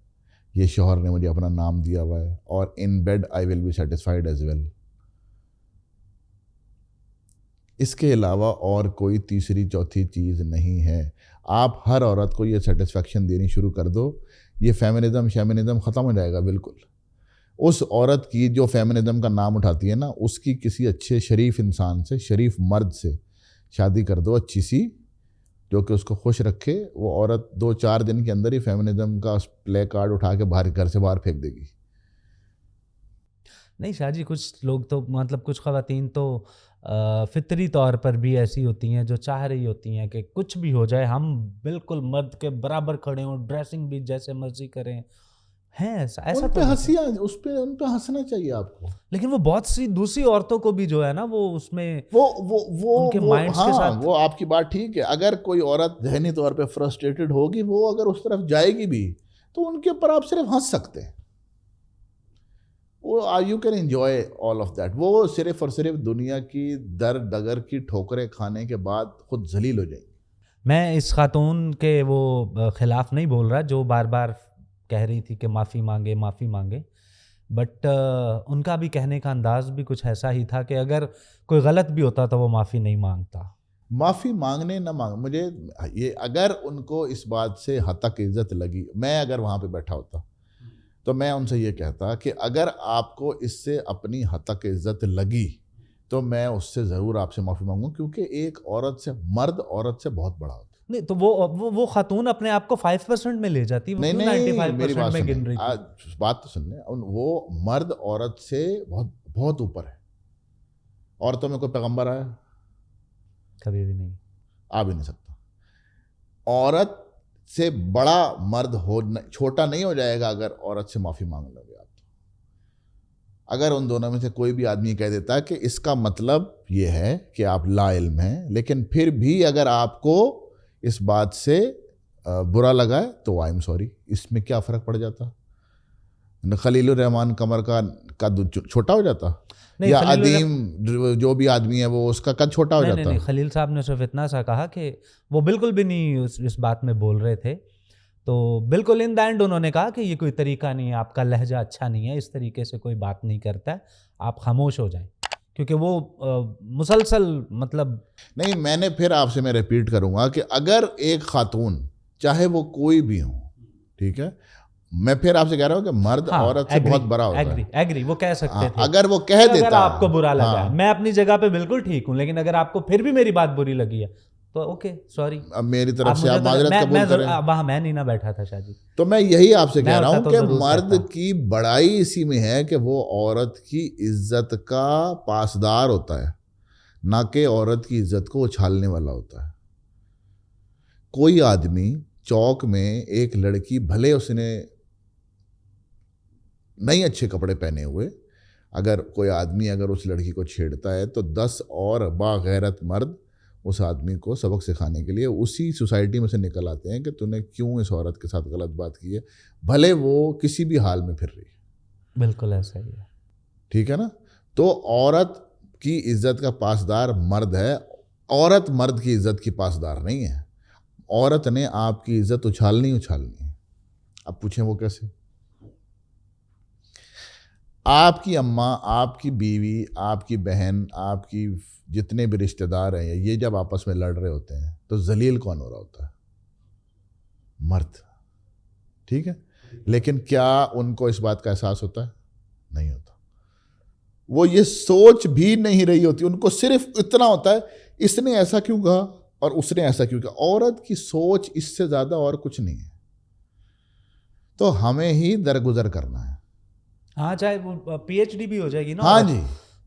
یہ شوہر نے مجھے اپنا نام دیا ہوا ہے, اور in bed I will be satisfied as well. اس کے علاوہ اور کوئی تیسری چوتھی چیز نہیں ہے. آپ ہر عورت کو یہ سیٹسفیکشن دینی شروع کر دو, یہ فیمنزم ختم ہو جائے گا بالکل. اس عورت کی جو فیمنزم کا نام اٹھاتی ہے نا, اس کی کسی اچھے شریف انسان سے, شریف مرد سے شادی کر دو اچھی سی, جو کہ اس کو خوش رکھے. وہ عورت 2-4 دن کے اندر ہی فیمنزم کا پلے کارڈ اٹھا کے باہر, گھر سے باہر پھینک دے گی. نہیں شاہ جی, کچھ لوگ تو مطلب کچھ خواتین تو فطری طور پر بھی ایسی ہوتی ہیں جو چاہ رہی ہوتی ہیں کہ کچھ بھی ہو جائے ہم بالکل مرد کے برابر کھڑے ہوں, ڈریسنگ بھی جیسے مرضی کریں, ہے ایسا ان پہ ہنسیاں ان پہ ہنسنا چاہیے آپ کو. لیکن وہ بہت سی دوسری عورتوں کو بھی جو ہے نا وہ اس میں ان کے مائنڈس کے ساتھ. وہ آپ کی بات ٹھیک ہے. اگر کوئی عورت ذہنی طور پہ فرسٹریٹڈ ہوگی, وہ اگر اس طرف جائے گی بھی تو ان کے اوپر آپ صرف ہنس سکتے ہیں. وہ you can enjoy all of that. وہ صرف اور صرف دنیا کی در ڈگر کی ٹھوکریں کھانے کے بعد خود ذلیل ہو جائیں گے. میں اس خاتون کے وہ خلاف نہیں بول رہا جو بار بار کہہ رہی تھی کہ معافی مانگے, بٹ ان کا بھی کہنے کا انداز بھی کچھ ایسا ہی تھا کہ اگر کوئی غلط بھی ہوتا تو وہ معافی نہیں مانگتا. معافی مانگنے نہ مجھے یہ, اگر ان کو اس بات سے حتک عزت لگی, میں اگر وہاں پہ بیٹھا ہوتا تو میں ان سے یہ کہتا کہ اگر آپ کو اس سے اپنی حتک عزت لگی تو میں اس سے ضرور آپ سے معافی مانگوں, کیونکہ ایک عورت سے, مرد عورت سے بہت بڑا ہوتا ہے. نہیں تو وہ خاتون اپنے آپ کو 5% میں لے جاتی, وہ کیوں 95% میں گن رہی تھی؟ بات تو سن لیں. وہ مرد عورت سے بہت بہت اوپر ہے. عورتوں میں کوئی پیغمبر آیا؟ کبھی بھی نہیں, آ بھی نہیں سکتا. عورت سے بڑا مرد چھوٹا نہیں ہو جائے گا اگر عورت سے معافی مانگ لو گے آپ. اگر ان دونوں میں سے کوئی بھی آدمی کہہ دیتا کہ اس کا مطلب یہ ہے کہ آپ لا علم ہیں, لیکن پھر بھی اگر آپ کو اس بات سے برا لگا ہے تو آئی ایم سوری, اس میں کیا فرق پڑ جاتا؟ خلیل الرحمان قمر کا قد چھوٹا ہو جاتا, یا عدیم جو بھی آدمی ہے وہ اس کا قد چھوٹا ہو جاتا؟ نہیں, خلیل صاحب نے صرف اتنا سا کہا کہ وہ بالکل بھی نہیں اس بات میں بول رہے تھے. تو بالکل ان دا اینڈ انہوں نے کہا کہ یہ کوئی طریقہ نہیں ہے, آپ کا لہجہ اچھا نہیں ہے, اس طریقے سے کوئی بات نہیں کرتا ہے, آپ خاموش ہو جائیں. کیونکہ وہ مسلسل مطلب نہیں, میں نے پھر آپ سے میں ریپیٹ کروں گا کہ اگر ایک خاتون چاہے وہ کوئی بھی ہوں, ٹھیک ہے, میں پھر آپ سے کہہ رہا ہوں کہ مرد عورت سے بہت بڑا ہوتا ہے. ایگری وہ کہہ سکتے تھے اگر وہ کہہ دیتا, اگر آپ کو برا لگا ہے, میں اپنی جگہ پہ بالکل ٹھیک ہوں, لیکن اگر آپ کو پھر بھی میری بات بری لگی ہے تو اوکے سوری, اب میری طرف سے آپ معذرت قبول کریں. وہاں میں نہیں نہ بیٹھا تھا شاہ جی. تو میں یہی آپ سے کہہ رہا ہوں کہ مرد کی بڑائی اسی میں ہے کہ وہ عورت کی عزت کا پاسدار ہوتا ہے, نہ کہ عورت کی عزت کو اچھالنے والا ہوتا ہے. کوئی آدمی چوک میں ایک لڑکی, بھلے اس نے نہیں اچھے کپڑے پہنے ہوئے, اگر کوئی آدمی اگر اس لڑکی کو چھیڑتا ہے تو 10 اور باغیرت مرد اس آدمی کو سبق سکھانے کے لیے اسی سوسائٹی میں سے نکل آتے ہیں کہ تو نے کیوں اس عورت کے ساتھ غلط بات کی ہے, بھلے وہ کسی بھی حال میں پھر رہی ہے. بالکل ایسا ہی ہے, ٹھیک ہے نا. تو عورت کی عزت کا پاسدار مرد ہے, عورت مرد کی عزت کی پاسدار نہیں ہے. عورت نے آپ کی عزت اچھالنی ہے. اب پوچھیں وہ کیسے؟ آپ کی اماں, آپ کی بیوی, آپ کی بہن, آپ کی جتنے بھی رشتہ دار ہیں, یہ جب آپس میں لڑ رہے ہوتے ہیں تو ذلیل کون ہو رہا ہوتا ہے؟ مرد. ٹھیک ہے, لیکن کیا ان کو اس بات کا احساس ہوتا ہے؟ نہیں ہوتا. وہ یہ سوچ بھی نہیں رہی ہوتی, ان کو صرف اتنا ہوتا ہے اس نے ایسا کیوں کہا اور اس نے ایسا کیوں کہا. عورت کی سوچ اس سے زیادہ اور کچھ نہیں ہے. تو ہمیں ہی درگزر کرنا ہے. ہاں, چاہے وہ پی ایچ ڈی بھی ہو جائے گی نا, ہاں جی,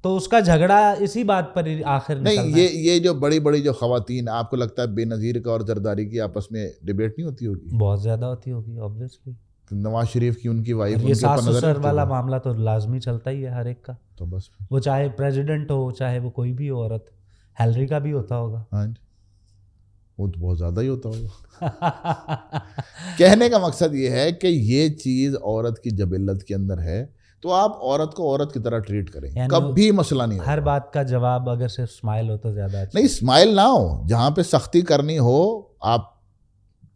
تو اس کا جھگڑا اسی بات پر آخر نہیں. یہ جو بڑی جو خواتین, آپ کو لگتا ہے بے نظیر کا اور زرداری کی آپس میں ڈیبیٹ نہیں ہوتی ہوگی؟ بہت زیادہ ہوتی ہوگی آبویسلی. نواز شریف کی ان کی وائف, یہ ساس سسر والا معاملہ تو لازمی چلتا ہی ہے ہر ایک کا. تو بس وہ چاہے پریزیڈنٹ ہو, چاہے وہ کوئی بھی عورت, ہیلری کا بھی ہوتا ہوگا. ہاں جی, وہ تو بہت زیادہ ہی ہوتا ہوگا. کہنے کا مقصد یہ ہے کہ یہ چیز عورت کی جبلت کے اندر ہے, تو آپ عورت کو عورت کی طرح ٹریٹ کریں, کبھی مسئلہ نہیں ہوگا. ہر بات کا جواب اگر صرف اسمائل ہو تو زیادہ اچھا. نہیں, اسمائل نہ ہو, جہاں پہ سختی کرنی ہو آپ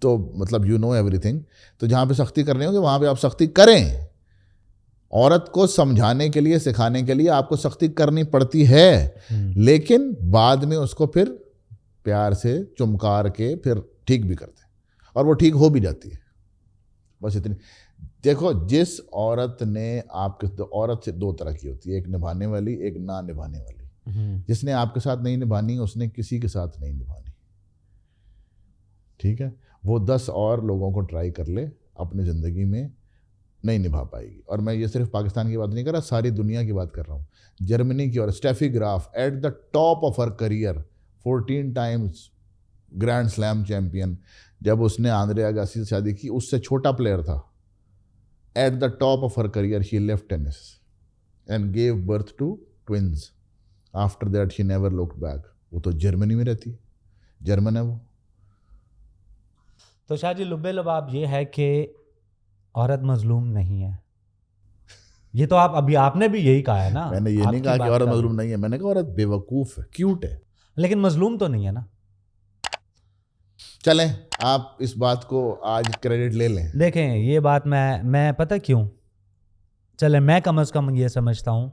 تو مطلب یو نو ایوری تھنگ, تو جہاں پہ سختی کرنی ہوگی وہاں پہ آپ سختی کریں. عورت کو سمجھانے کے لیے, سکھانے کے لیے آپ کو سختی کرنی پڑتی ہے, لیکن بعد میں اس کو پھر پیار سے چمکار کے پھر ٹھیک بھی کرتے ہیں, اور وہ ٹھیک ہو بھی جاتی ہے. بس اتنی. دیکھو, جس عورت نے آپ کے, عورت سے 2 طرح کی ہوتی ہے, ایک نبھانے والی, ایک نہ نبھانے والی. جس نے آپ کے ساتھ نہیں نبھانی اس نے کسی کے ساتھ نہیں نبھانی. ٹھیک ہے, وہ 10 اور لوگوں کو ٹرائی کر لے, اپنی زندگی میں نہیں نبھا پائے گی. اور میں یہ صرف پاکستان کی بات نہیں کر رہا, ساری دنیا کی بات کر رہا ہوں. جرمنی کی, اور Steffi Graf at the top of her career, 14 times grand slam champion, جب اس نے آندرے اگاسی سے شادی کی, اس سے چھوٹا پلیئر تھا, At the top of her career, she left tennis and gave birth to twins. After that, she never looked back. وہ تو جرمنی میں رہتی ہے, جرمن ہے وہ. تو شاہ جی لبے لباب یہ ہے کہ عورت مظلوم نہیں ہے. یہ تو آپ نے بھی یہی کہا ہے نا. میں نے یہ نہیں کہا کہ عورت مظلوم نہیں ہے, میں نے کہا عورت بے وقوف ہے, کیوٹ ہے, لیکن مظلوم تو نہیں ہے نا. چلیں آپ اس بات کو آج کریڈٹ لے لیں. دیکھیں یہ بات میں پتہ کیوں, چلیں میں کم از کم یہ سمجھتا ہوں,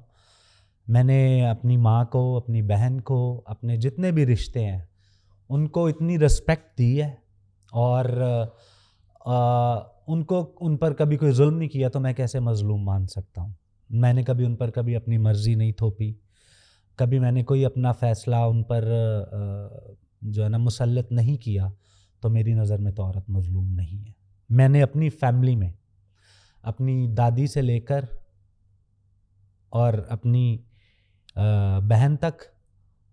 میں نے اپنی ماں کو, اپنی بہن کو, اپنے جتنے بھی رشتے ہیں ان کو اتنی رسپیکٹ دی ہے, اور ان پر کبھی کوئی ظلم نہیں کیا, تو میں کیسے مظلوم مان سکتا ہوں. میں نے کبھی ان پر کبھی اپنی مرضی نہیں تھوپی, کبھی میں نے کوئی اپنا فیصلہ ان پر جو ہے نا مسلط نہیں کیا, تو میری نظر میں تو عورت مظلوم نہیں ہے. میں نے اپنی فیملی میں اپنی دادی سے لے کر اور اپنی بہن تک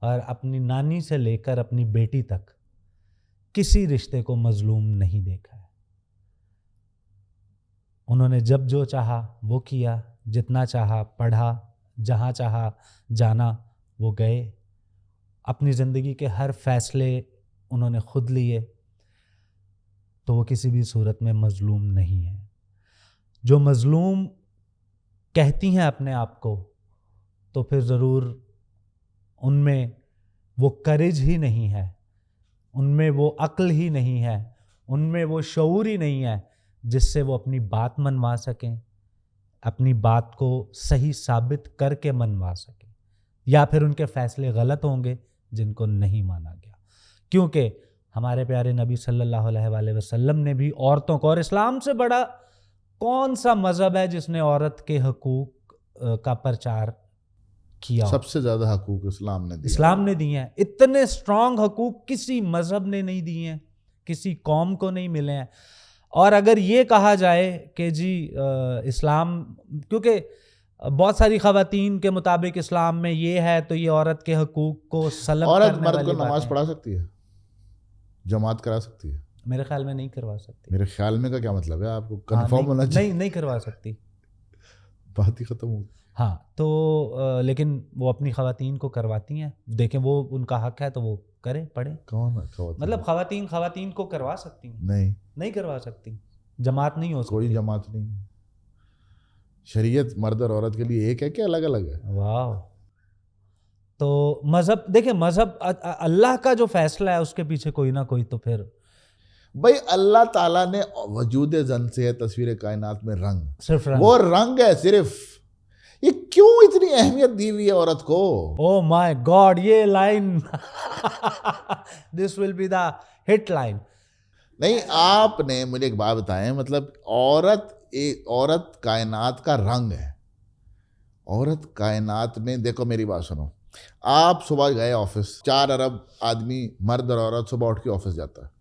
اور اپنی نانی سے لے کر اپنی بیٹی تک کسی رشتے کو مظلوم نہیں دیکھا ہے. انہوں نے جب جو چاہا وہ کیا, جتنا چاہا پڑھا, جہاں چاہا جانا وہ گئے, اپنی زندگی کے ہر فیصلے انہوں نے خود لیے, تو وہ کسی بھی صورت میں مظلوم نہیں ہے. جو مظلوم کہتی ہیں اپنے آپ کو, تو پھر ضرور ان میں وہ کریج ہی نہیں ہے, ان میں وہ عقل ہی نہیں ہے, ان میں وہ شعور ہی نہیں ہے جس سے وہ اپنی بات منوا سکیں, اپنی بات کو صحیح ثابت کر کے منوا سکیں, یا پھر ان کے فیصلے غلط ہوں گے جن کو نہیں مانا گیا. کیونکہ ہمارے پیارے نبی صلی اللہ علیہ وآلہ وسلم نے بھی عورتوں کو, اور اسلام سے بڑا کون سا مذہب ہے جس نے عورت کے حقوق کا پرچار کیا؟ سب سے زیادہ حقوق اسلام نے دیا. اسلام نے دیے ہیں. اتنے اسٹرانگ حقوق کسی مذہب نے نہیں دیے ہیں, کسی قوم کو نہیں ملے ہیں. اور اگر یہ کہا جائے کہ جی اسلام, کیونکہ بہت ساری خواتین کے مطابق اسلام میں یہ ہے, تو یہ عورت کے حقوق کو سلب عورت کرنے مرد والی کو نماز باتیں. پڑھا سکتی ہے, جماعت کرا سکتی ہے. میرے خیال میں نہیں کروا سکتی. میرے خیال میں کا کیا مطلب ہے, آپ کو کنفرم ہونا چاہیے. نہیں کروا سکتی, بات ہی ختم ہو. ہاں تو لیکن وہ اپنی خواتین کو کرواتی ہیں. دیکھیں وہ ان کا حق ہے تو وہ کرے, پڑھے. کون ہے خواتین؟ مطلب خواتین کو کروا سکتی ہیں, نہیں کروا سکتی. جماعت نہیں ہو سکتی, کوئی جماعت نہیں. شریعت مرد اور عورت کے لیے ایک ہے کہ الگ الگ ہے؟ واو. تو مذہب دیکھیں, مذہب اللہ کا جو فیصلہ ہے اس کے پیچھے کوئی نہ کوئی تو پھر بھائی اللہ تعالیٰ نے وجود زن سے ہے تصویر کائنات میں رنگ, صرف رنگ. وہ رنگ ہے صرف. یہ کیوں اتنی اہمیت دی ہوئی ہے عورت کو؟ او مائی گاڈ, یہ line this will be the hit line. نہیں, آپ نے مجھے ایک بات بتائیں, مطلب عورت کائنات کا رنگ ہے. عورت کائنات میں, دیکھو میری بات سنو, آپ صبح گئے آفس, 4 ارب آدمی مرد اور عورت صبح اٹھ کے آفس جاتا ہے,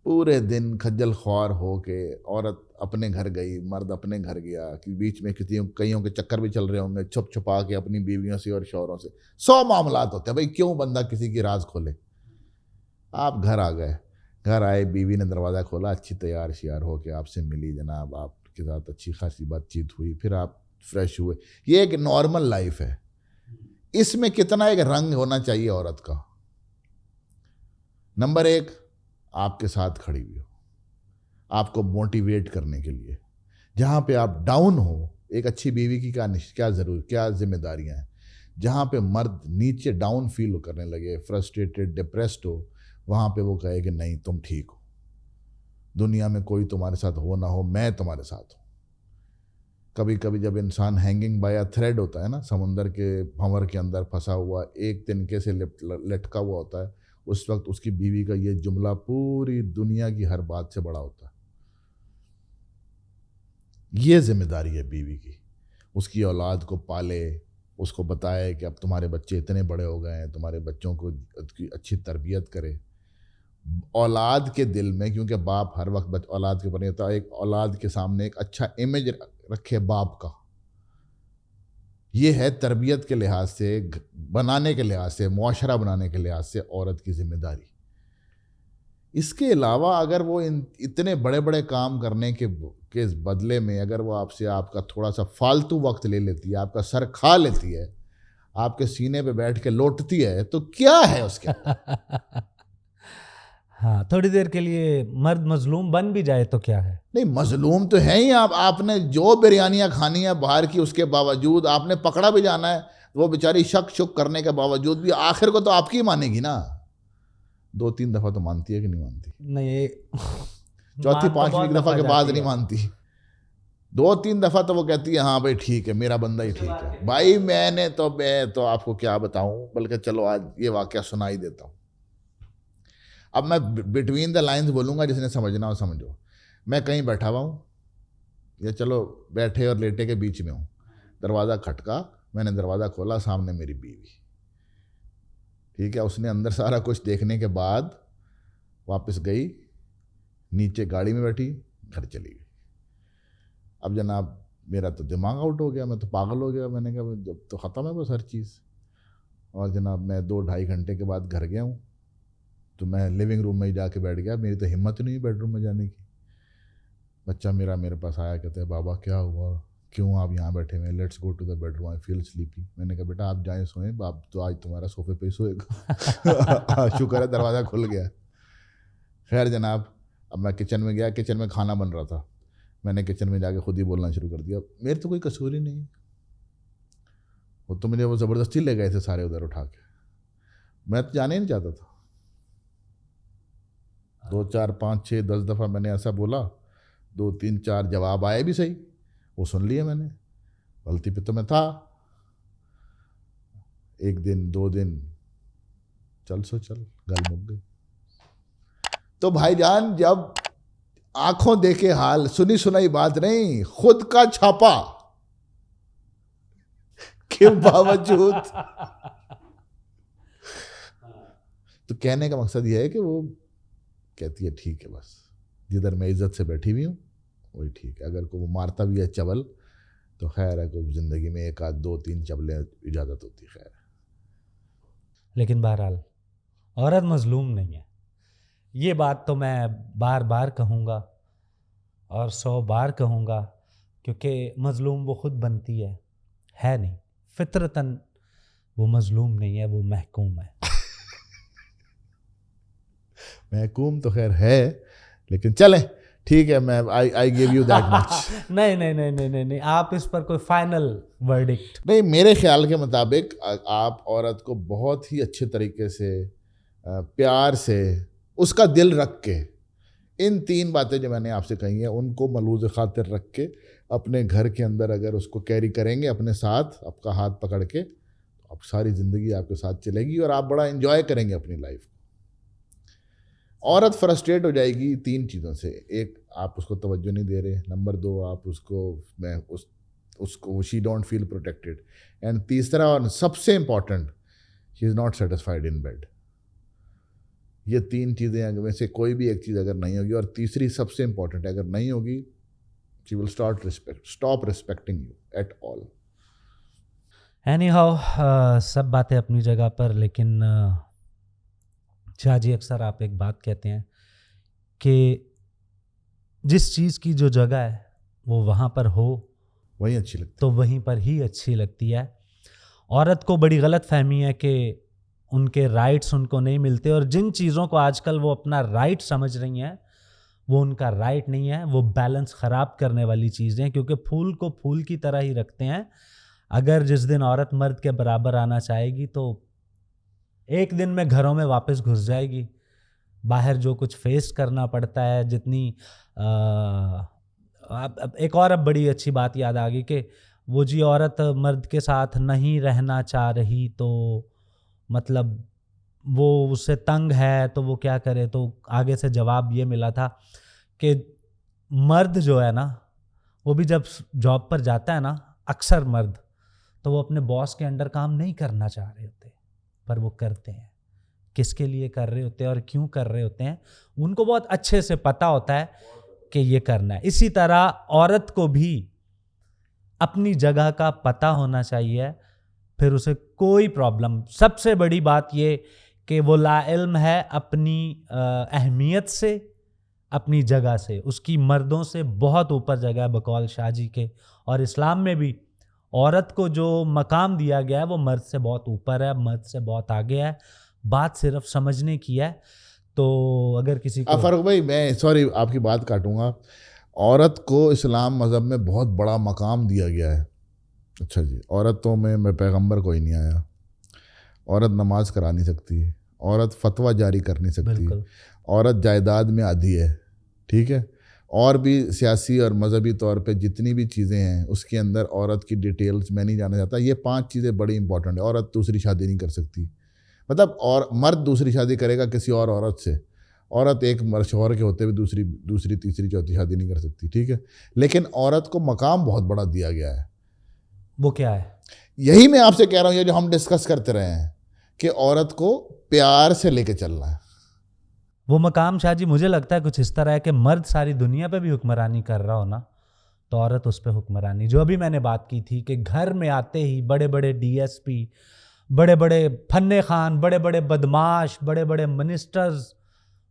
پورے دن خجل خوار ہو کے عورت اپنے گھر گئی, مرد اپنے گھر گیا, کہ بیچ میں کئیوں کے چکر بھی چل رہے ہوں گے, چھپ چھپا کے اپنی بیویوں سے اور شوہروں سے 100 معاملات ہوتے ہیں. بھائی کیوں بندہ کسی کی راز کھولے؟ آپ گھر آ گئے, گھر آئے, بیوی نے دروازہ کھولا, اچھی تیار شیار ہو کے آپ سے ملی, جناب آپ کے ساتھ اچھی خاصی بات چیت ہوئی, پھر آپ فریش ہوئے. یہ ایک نارمل لائف ہے. اس میں کتنا ایک رنگ ہونا چاہیے عورت کا. نمبر 1, آپ کے ساتھ کھڑی ہوئی ہو, آپ کو موٹیویٹ کرنے کے لیے. جہاں پہ آپ ڈاؤن ہو, ایک اچھی بیوی کی کیا ذمہ داریاں ہیں. جہاں پہ مرد نیچے ڈاؤن فیل کرنے لگے, فرسٹریٹڈ, ڈپریسڈ ہو, وہاں پہ وہ کہے کہ نہیں تم ٹھیک ہو, دنیا میں کوئی تمہارے ساتھ ہو نہ ہو, میں تمہارے ساتھ ہوں. کبھی کبھی جب انسان ہینگنگ بائی اے تھریڈ ہوتا ہے نا, سمندر کے بھنور کے اندر پھنسا ہوا, ایک تنکے سے لٹکا ہوا ہوتا ہے, اس وقت اس کی بیوی کا یہ جملہ پوری دنیا کی ہر بات سے بڑا ہوتا ہے. یہ ذمہ داری ہے بیوی کی, اس کی اولاد کو پالے, اس کو بتائے کہ اب تمہارے بچے اتنے بڑے ہو گئے ہیں, تمہارے بچوں کو اچھی تربیت کرے. اولاد کے دل میں, کیونکہ باپ ہر وقت اولاد کے اوپر نہیں ہوتا, ایک اولاد کے سامنے ایک اچھا امیج رکھے باپ کا. یہ ہے تربیت کے لحاظ سے, بنانے کے لحاظ سے, معاشرہ بنانے کے لحاظ سے عورت کی ذمہ داری. اس کے علاوہ اگر وہ اتنے بڑے بڑے کام کرنے کے بدلے میں اگر وہ آپ سے آپ کا تھوڑا سا فالتو وقت لے لیتی ہے, آپ کا سر کھا لیتی ہے, آپ کے سینے پہ بیٹھ کے لوٹتی ہے, تو کیا ہے اس کے ہاں, تھوڑی دیر کے لیے مرد مظلوم بن بھی جائے تو کیا ہے. نہیں, مظلوم تو ہے ہی. آپ نے جو بریانیاں کھانی ہیں باہر کی, اس کے باوجود آپ نے پکڑا بھی جانا ہے, وہ بیچاری شک کرنے کے باوجود بھی آخر کو تو آپ کی مانے گی نا. 2-3 دفعہ تو مانتی ہے کہ نہیں مانتی؟ نہیں, چوتھی 5ویں دفعہ کے بعد نہیں مانتی. 2-3 دفعہ تو وہ کہتی ہے ہاں بھائی ٹھیک ہے, میرا بندہ ہی ٹھیک ہے. بھائی میں تو آپ کو کیا بتاؤں, بلکہ چلو آج یہ واقعہ سنا ہی دیتا ہوں. اب میں بٹوین دا لائنز بولوں گا, جس نے سمجھنا ہو سمجھو. میں کہیں بیٹھا ہوا ہوں, یا چلو بیٹھے اور لیٹے کے بیچ میں ہوں, دروازہ کھٹکا, میں نے دروازہ کھولا, سامنے میری بیوی, ٹھیک ہے. اس نے اندر سارا کچھ دیکھنے کے بعد واپس گئی, نیچے گاڑی میں بیٹھی, گھر چلی گئی. اب جناب میرا تو دماغ آؤٹ ہو گیا, میں تو پاگل ہو گیا. میں نے کہا جب تو ختم ہے بس ہر چیز. اور جناب میں 2-2.5 گھنٹے کے بعد گھر گیا ہوں, تو میں لیونگ روم میں ہی جا کے بیٹھ گیا. میری تو ہمت نہیں بیڈ روم میں جانے کی. بچہ میرے پاس آیا, کہتے ہیں بابا کیا ہوا, کیوں آپ یہاں بیٹھے ہوئے ہیں, let's go to the bedroom, I feel sleepy. میں نے کہا بیٹا آپ جائیں سوئیں, آپ تو آج تمہارا صوفے پہ ہی سوئے گا. شکر ہے دروازہ کھل گیا. خیر جناب, اب میں کچن میں گیا, کچن میں کھانا بن رہا تھا. میں نے کچن میں جا کے خود ہی بولنا شروع کر دیا, میرے تو کوئی قصور ہی نہیں, وہ تو مجھے وہ زبردستی لے گئے تھے سارے ادھر اٹھا کے, میں تو جانے ہی نہیں چاہتا تھا. 2, 4, 5, 6, 10 دفعہ میں نے ایسا بولا, 2, 3, 4 جواب آئے بھی صحیح, وہ سن لیے میں نے. غلطی پہ تو میں تھا. 1 دن 2 دن چل گل مک گئی. تو بھائی جان, جب آنکھوں دیکھے حال, سنی سنائی بات نہیں, خود کا چھاپا کے باوجود, تو کہنے کا مقصد یہ ہے کہ وہ کہتی ہے ٹھیک ہے, بس جدھر میں عزت سے بیٹھی ہوئی ہوں وہی ٹھیک ہے. اگر کوئی مارتا بھی ہے چبل تو خیر ہے, کوئی زندگی میں 1 آدھ 2 3 چبلیں اجازت ہوتی, خیر ہے. لیکن بہرحال عورت مظلوم نہیں ہے, یہ بات تو میں بار بار کہوں گا اور 100 بار کہوں گا, کیونکہ مظلوم وہ خود بنتی ہے نہیں, فطرتاً وہ مظلوم نہیں ہے, وہ محکوم ہے. محکوم تو خیر ہے, لیکن چلیں ٹھیک ہے, میں آئی گیو یو دیٹ مچ. نہیں, آپ اس پر کوئی فائنل ورڈکٹ نہیں, میرے خیال کے مطابق آپ عورت کو بہت ہی اچھے طریقے سے, پیار سے, اس کا دل رکھ کے, ان 3 باتیں جو میں نے آپ سے کہی ہیں ان کو ملوز خاطر رکھ کے اپنے گھر کے اندر اگر اس کو کیری کریں گے اپنے ساتھ, آپ کا ہاتھ پکڑ کے, تو اب ساری زندگی آپ کے ساتھ چلے گی اور آپ بڑا انجوائے کریں گے اپنی لائف کو. عورت فرسٹریٹ ہو جائے گی 3 چیزوں سے. ایک, آپ اس کو توجہ نہیں دے رہے. نمبر 2, آپ اس کو she don't feel protected. And تیسرا اور سب سے important, she is not satisfied in bed. یہ 3 چیزیں میں سے کوئی بھی ایک چیز اگر نہیں ہوگی, اور تیسری سب سے امپورٹنٹ اگر نہیں ہوگی, she will stop respecting you at all. Anyhow, سب باتیں اپنی جگہ پر, لیکن شاہ جی اکثر آپ ایک بات کہتے ہیں کہ جس چیز کی جو جگہ ہے وہ وہاں پر ہو وہی اچھی لگتی, تو وہیں پر ہی اچھی لگتی ہے. عورت کو بڑی غلط فہمی ہے کہ ان کے رائٹس ان کو نہیں ملتے, اور جن چیزوں کو آج کل وہ اپنا رائٹ سمجھ رہی ہیں وہ ان کا رائٹ نہیں ہے, وہ بیلنس خراب کرنے والی چیزیں ہیں. کیونکہ پھول کو پھول کی طرح ہی رکھتے ہیں. اگر جس دن عورت مرد کے برابر آنا چاہے گی تو ایک دن میں گھروں میں واپس گھس جائے گی. باہر جو کچھ فیس کرنا پڑتا ہے, جتنی ایک اور اب بڑی اچھی بات یاد آ گئی کہ وہ جی عورت مرد کے ساتھ نہیں رہنا چاہ رہی تو مطلب وہ اس سے تنگ ہے تو وہ کیا کرے. تو آگے سے جواب یہ ملا تھا کہ مرد جو ہے نا, وہ بھی جب جاب پر جاتا ہے نا, اکثر مرد تو وہ اپنے باس کے انڈر کام نہیں کرنا چاہ رہے ہوتے, پر وہ کرتے ہیں. کس کے لیے کر رہے ہوتے ہیں اور کیوں کر رہے ہوتے ہیں ان کو بہت اچھے سے پتہ ہوتا ہے کہ یہ کرنا ہے. اسی طرح عورت کو بھی اپنی جگہ کا پتہ ہونا چاہیے, پھر اسے کوئی پرابلم. سب سے بڑی بات یہ کہ وہ لا علم ہے اپنی اہمیت سے، اپنی جگہ سے، اس کی مردوں سے بہت اوپر جگہ ہے بقول شاہ جی کے. اور اسلام میں بھی عورت کو جو مقام دیا گیا ہے وہ مرد سے بہت اوپر ہے، مرد سے بہت آگے ہے. بات صرف سمجھنے کی ہے. تو اگر کسی کو فاروق بھائی، میں سوری آپ کی بات کاٹوں گا. عورت کو اسلام مذہب میں بہت بڑا مقام دیا گیا ہے. اچھا جی، عورتوں میں پیغمبر کوئی نہیں آیا. عورت نماز کرا نہیں سکتی، عورت فتویٰ جاری کر نہیں سکتی، بالکل عورت جائیداد میں آدھی ہے. ٹھیک ہے، اور بھی سیاسی اور مذہبی طور پہ جتنی بھی چیزیں ہیں اس کے اندر عورت کی ڈیٹیلز میں نہیں جانا چاہتا. یہ 5 چیزیں بڑی امپورٹنٹ ہے. عورت دوسری شادی نہیں کر سکتی، مطلب اور مرد دوسری شادی کرے گا کسی اور عورت سے، عورت ایک شوہر کے ہوتے ہوئے دوسری تیسری چوتھی شادی نہیں کر سکتی. ٹھیک ہے، لیکن عورت کو مقام بہت بڑا دیا گیا ہے. وہ کیا ہے؟ یہی میں آپ سے کہہ رہا ہوں، یہ جو ہم ڈسکس کرتے رہے ہیں کہ عورت کو پیار سے لے کے چلنا ہے. وہ مقام شاہ جی مجھے لگتا ہے کچھ اس طرح ہے کہ مرد ساری دنیا پہ بھی حکمرانی کر رہا ہو نا تو عورت اس پہ حکمرانی، جو ابھی میں نے بات کی تھی کہ گھر میں آتے ہی بڑے بڑے ڈی ایس پی، بڑے بڑے فن خان، بڑے بڑے بدماش، بڑے بڑے منسٹرز،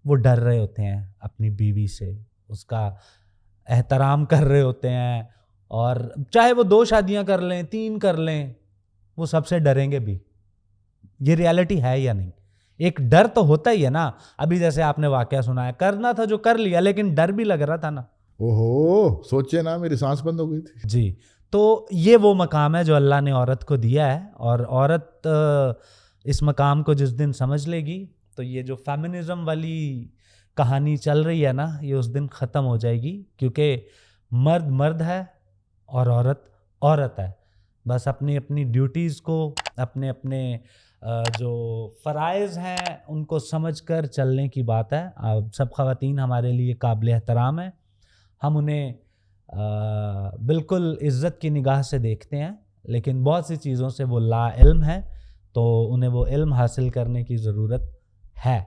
وہ ڈر رہے ہوتے ہیں اپنی بیوی سے، اس کا احترام کر رہے ہوتے ہیں. اور چاہے وہ 2 شادیاں کر لیں، 3 کر لیں، وہ سب سے ڈریں گے بھی. یہ ریالٹی ہے یا نہیں؟ ایک ڈر تو ہوتا ہی ہے نا. ابھی جیسے آپ نے واقعہ سنایا، کرنا تھا جو کر لیا، لیکن ڈر بھی لگ رہا تھا نا. اوہو، سوچے نا میری سانس بند ہو گئی تھی. جی، تو یہ وہ مقام ہے جو اللہ نے عورت کو دیا ہے. اور عورت اس مقام کو جس دن سمجھ لے گی تو یہ جو فیمنزم والی کہانی چل رہی ہے نا، یہ اس دن ختم ہو جائے گی. کیونکہ مرد مرد ہے اور عورت عورت ہے. بس اپنی اپنی ڈیوٹیز کو، اپنے اپنے جو فرائض ہیں ان کو سمجھ کر چلنے کی بات ہے. سب خواتین ہمارے لیے قابل احترام ہیں. ہم انہیں بالکل عزت کی نگاہ سے دیکھتے ہیں، لیکن بہت سی چیزوں سے وہ لا علم ہے، تو انہیں وہ علم حاصل کرنے کی ضرورت ہے.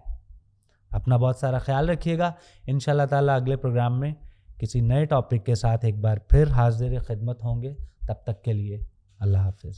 اپنا بہت سارا خیال رکھیے گا. انشاءاللہ تعالیٰ اگلے پروگرام میں کسی نئے ٹاپک کے ساتھ ایک بار پھر حاضر خدمت ہوں گے. تب تک کے لیے اللہ حافظ.